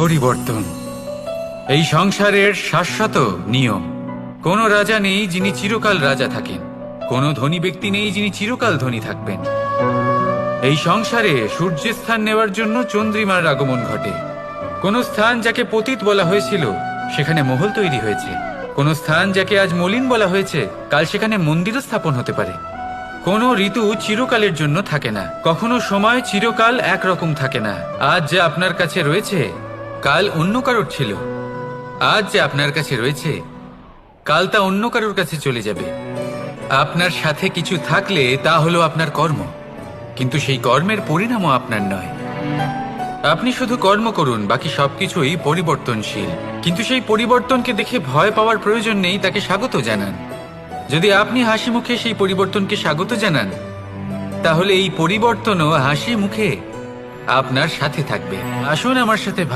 পরিবর্তন এই সংসারের শাশ্বত নিয়ম। কোনো রাজা নেই যিনি চিরকাল রাজা থাকেন, কোনো ধনী ব্যক্তি নেই যিনি চিরকাল ধনী থাকবেন। এই সংসারে সূর্যের স্থান নেওয়ার জন্য চন্দ্রিমার আগমন ঘটে। কোনো স্থান যাকে পতিত বলা হয়েছিল সেখানে মহল তৈরি হয়েছে, কোনো স্থান যাকে আজ মলিন বলা হয়েছে কাল সেখানে মন্দিরও স্থাপন হতে পারে। কোনো ঋতু চিরকালের জন্য থাকে না, কখনো সময় চিরকাল একরকম থাকে না। আজ যা আপনার কাছে রয়েছে কাল অন্য কারোর ছিল, আজ যা আপনার কাছে রয়েছে কাল তা অন্য কারোর কাছে চলে যাবে। আপনার সাথে কিছু থাকলে তা হলো আপনার কর্ম, কিন্তু সেই কর্মের পরিণামও আপনার নয়। আপনি শুধু কর্ম করুন, বাকি সবকিছুই পরিবর্তনশীল। কিন্তু সেই পরিবর্তনকে দেখে ভয় পাওয়ার প্রয়োজন নেই, তাকে স্বাগত জানান। যদি আপনি হাসি মুখে সেই পরিবর্তনকে স্বাগত জানান, তাহলে এই পরিবর্তনও হাসি মুখে আপনার সাথে থাকবে। আসুন আমার সাথে